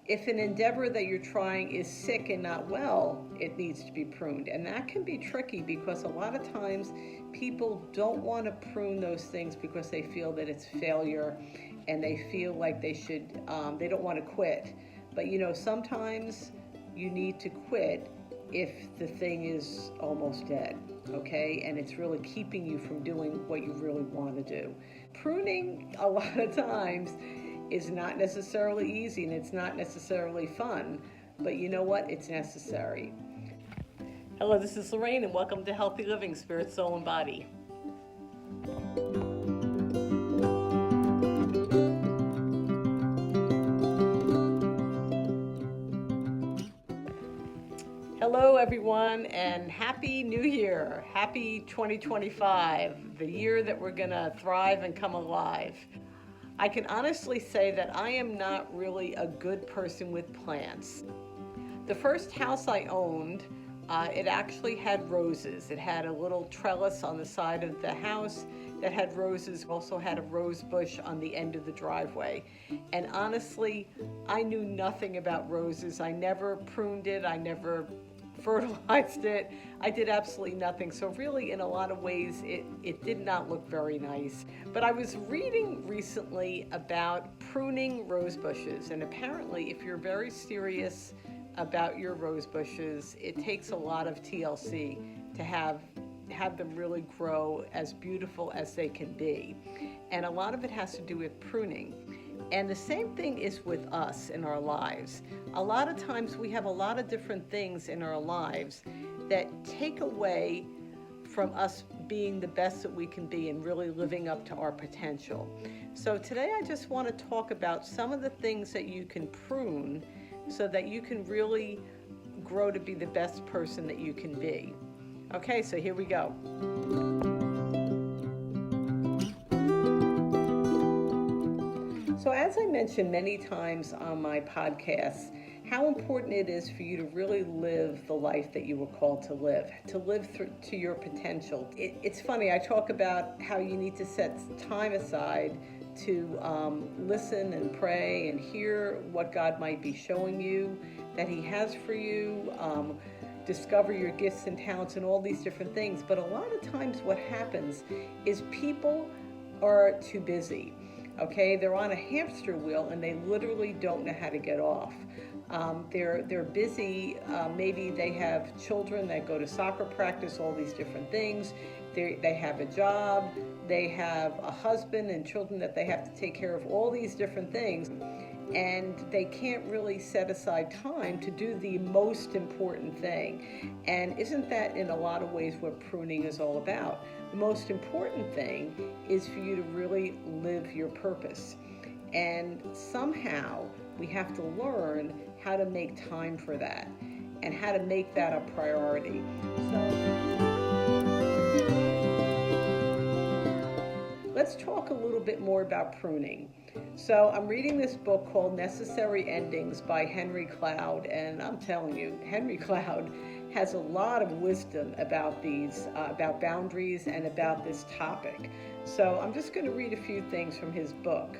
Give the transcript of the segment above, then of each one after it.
If an endeavor that you're trying is sick and not well, it needs to be pruned. And that can be tricky because a lot of times people don't want to prune those things because they feel that it's failure and they feel like they don't want to quit. But sometimes you need to quit if the thing is almost dead, okay? And it's really keeping you from doing what you really want to do. Pruning, a lot of times, is not necessarily easy and it's not necessarily fun, but you know what? It's necessary. Hello, this is Lorraine and welcome to Healthy Living, Spirit, Soul, and Body. Hello everyone and Happy New Year. Happy 2025, the year that we're gonna thrive and come alive. I can honestly say that I am not really a good person with plants. The first house I owned, it actually had roses. It had a little trellis on the side of the house that had roses, also had a rose bush on the end of the driveway. And honestly, I knew nothing about roses. I never pruned it, I never fertilized it. I did absolutely nothing. So really, in a lot of ways, it did not look very nice. But I was reading recently about pruning rose bushes. And apparently, if you're very serious about your rose bushes, it takes a lot of TLC to have them really grow as beautiful as they can be. And a lot of it has to do with pruning. And the same thing is with us in our lives. A lot of times we have a lot of different things in our lives that take away from us being the best that we can be and really living up to our potential. So today I just want to talk about some of the things that you can prune so that you can really grow to be the best person that you can be. Okay, so here we go. So as I mentioned many times on my podcasts, how important it is for you to really live the life that you were called to live to your potential. It's funny, I talk about how you need to set time aside to listen and pray and hear what God might be showing you that He has for you, discover your gifts and talents and all these different things. But a lot of times what happens is people are too busy. Okay, they're on a hamster wheel and they literally don't know how to get off. They're busy. Maybe they have children that go to soccer practice, all these different things. They have a job. They have a husband and children that they have to take care of, all these different things. And they can't really set aside time to do the most important thing. And isn't that in a lot of ways what pruning is all about? The most important thing is for you to really live your purpose. And somehow we have to learn how to make time for that and how to make that a priority. Let's talk a little bit more about pruning. So I'm reading this book called Necessary Endings by Henry Cloud, and I'm telling you, Henry Cloud has a lot of wisdom about about boundaries and about this topic. So I'm just going to read a few things from his book.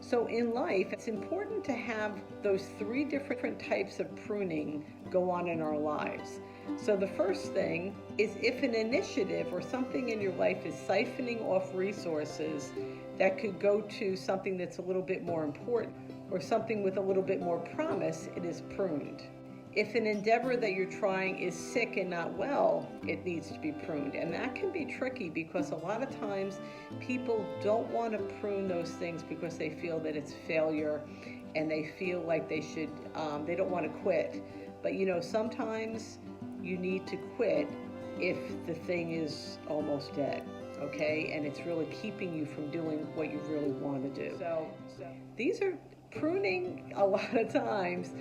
So in life, it's important to have those three different types of pruning go on in our lives. So the first thing is if an initiative or something in your life is siphoning off resources that could go to something that's a little bit more important or something with a little bit more promise, it is pruned. If an endeavor that you're trying is sick and not well, it needs to be pruned. And that can be tricky because a lot of times people don't want to prune those things because they feel that it's failure and they feel like they don't want to quit. But sometimes you need to quit if the thing is almost dead, okay? And it's really keeping you from doing what you really want to do. So these are pruning a lot of times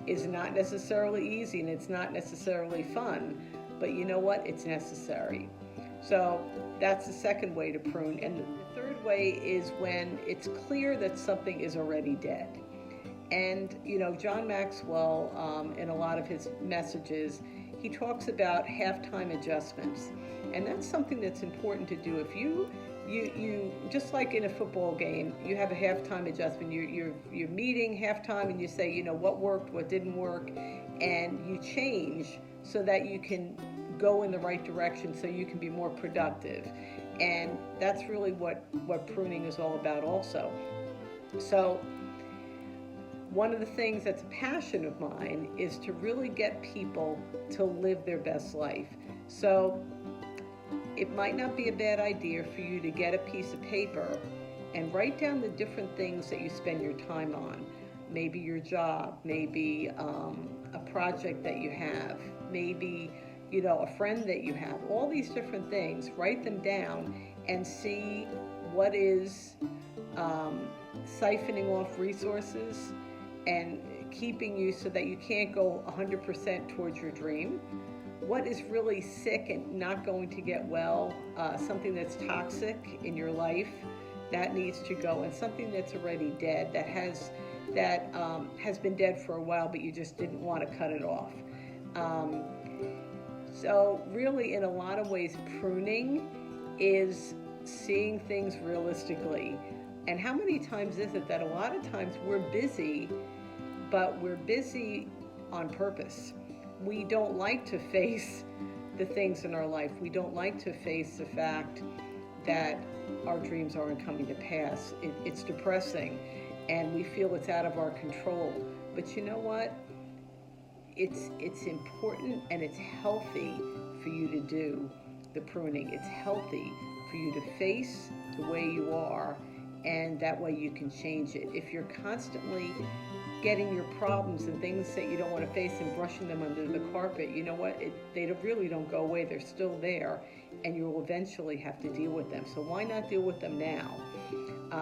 is not necessarily easy and it's not necessarily fun, but you know what? It's necessary. So that's the second way to prune. And the third way is when it's clear that something is already dead. And John Maxwell, in a lot of his messages, he talks about halftime adjustments. And that's something that's important to do. If you you just like in a football game, you have a halftime adjustment. You're meeting halftime, and you say, what worked, what didn't work, and you change so that you can go in the right direction, so you can be more productive. And that's really what pruning is all about also. So one of the things that's a passion of mine is to really get people to live their best life. So it might not be a bad idea for you to get a piece of paper and write down the different things that you spend your time on. Maybe your job, maybe a project that you have, maybe a friend that you have. All these different things, write them down and see what is siphoning off resources and keeping you so that you can't go 100% towards your dream. What is really sick and not going to get well, something that's toxic in your life, that needs to go, and something that's already dead, that has been dead for a while, but you just didn't want to cut it off. So really, in a lot of ways, pruning is seeing things realistically. And how many times is it that a lot of times we're busy, but we're busy on purpose? We don't like to face the things in our life. We don't like to face the fact that our dreams aren't coming to pass. It's depressing, and we feel it's out of our control. But you know what? It's important, and it's healthy for you to do the pruning. It's healthy for you to face the way you are, and that way you can change it. If you're constantly getting your problems and things that you don't want to face and brushing them under the carpet, you know what? They really don't go away. They're still there, and you will eventually have to deal with them. So why not deal with them now?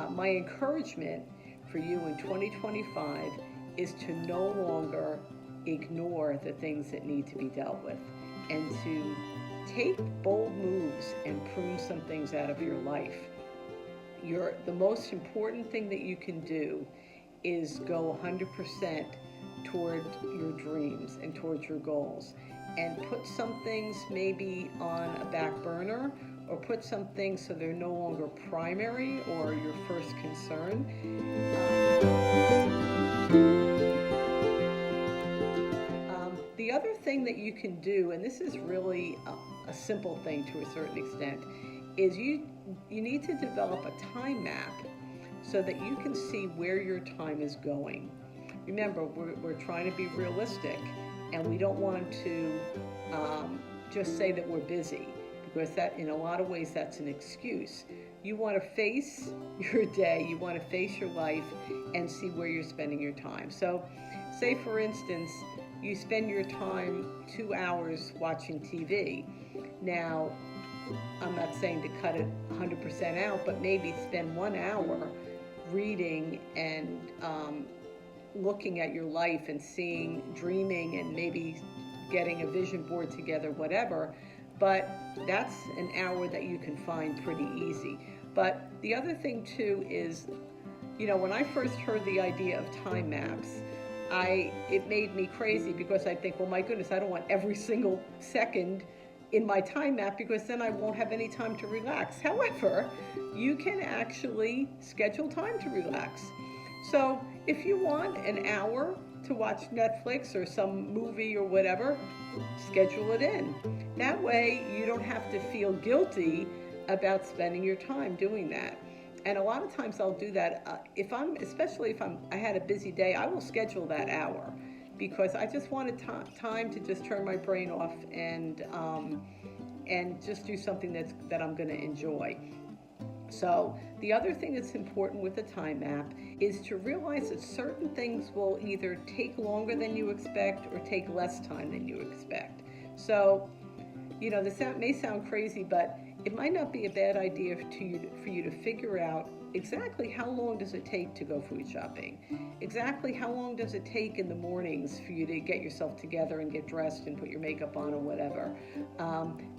My encouragement for you in 2025 is to no longer ignore the things that need to be dealt with, and to take bold moves and prune some things out of your life. The most important thing that you can do is go 100% toward your dreams and towards your goals, and put some things maybe on a back burner, or put some things so they're no longer primary or your first concern. The other thing that you can do, and this is really a simple thing to a certain extent, is you need to develop a time map so that you can see where your time is going. Remember, we're trying to be realistic, and we don't want to just say that we're busy, because that, in a lot of ways, that's an excuse. You want to face your day, you want to face your life, and see where you're spending your time. So, say for instance, you spend your time 2 hours watching TV. Now, I'm not saying to cut it 100% out, but maybe spend 1 hour reading and looking at your life and dreaming, and maybe getting a vision board together, whatever. But that's an hour that you can find pretty easy. But the other thing too is, when I first heard the idea of time maps, it made me crazy, because I think, well, my goodness, I don't want every single second in my time map, because then I won't have any time to relax. However, you can actually schedule time to relax. So if you want an hour to watch Netflix or some movie or whatever, schedule it in. That way you don't have to feel guilty about spending your time doing that. And a lot of times I'll do that. Especially if I had a busy day, I will schedule that hour, because I just wanted time to just turn my brain off and just do something that I'm going to enjoy. So the other thing that's important with the time map is to realize that certain things will either take longer than you expect or take less time than you expect. So, this may sound crazy, but it might not be a bad idea for you to figure out exactly how long does it take to go food shopping? Exactly how long does it take in the mornings for you to get yourself together and get dressed and put your makeup on or whatever?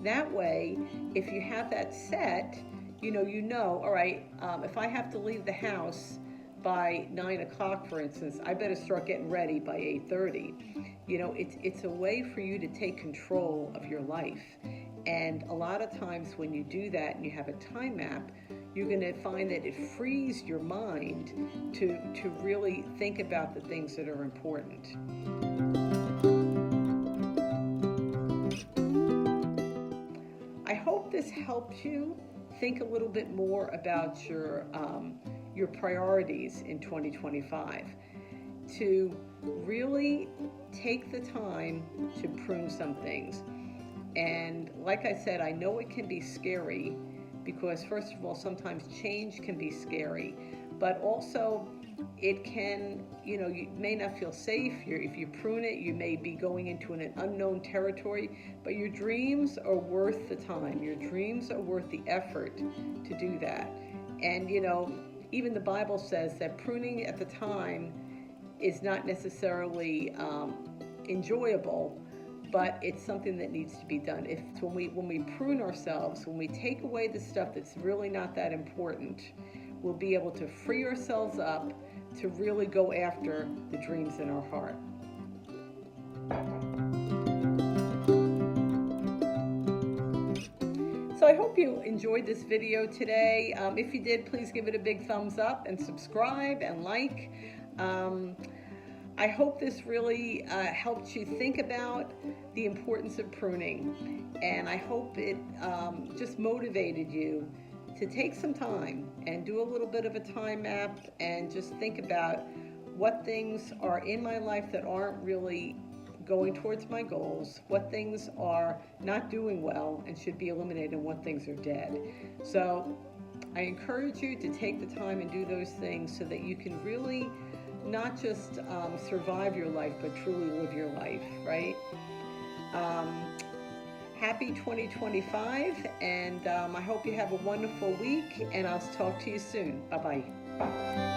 That way, if you have that set, all right, if I have to leave the house by 9 o'clock, for instance, I better start getting ready by 8:30. It's a way for you to take control of your life. And a lot of times when you do that and you have a time map, you're going to find that it frees your mind to really think about the things that are important. I hope this helped you think a little bit more about your priorities in 2025, to really take the time to prune some things. And like I said, I know it can be scary because, first of all, sometimes change can be scary, but also it can, you may not feel safe. If you prune it, you may be going into an unknown territory, but your dreams are worth the time. Your dreams are worth the effort to do that. And, even the Bible says that pruning at the time is not necessarily enjoyable, but it's something that needs to be done. When we prune ourselves, when we take away the stuff that's really not that important, we'll be able to free ourselves up to really go after the dreams in our heart. So I hope you enjoyed this video today. If you did, please give it a big thumbs up and subscribe and like. I hope this really helped you think about the importance of pruning, and I hope it just motivated you to take some time and do a little bit of a time map and just think about what things are in my life that aren't really going towards my goals, what things are not doing well and should be eliminated, and what things are dead. So I encourage you to take the time and do those things so that you can really not just survive your life, but truly live your life, right? Happy 2025, and I hope you have a wonderful week, and I'll talk to you soon. Bye-bye.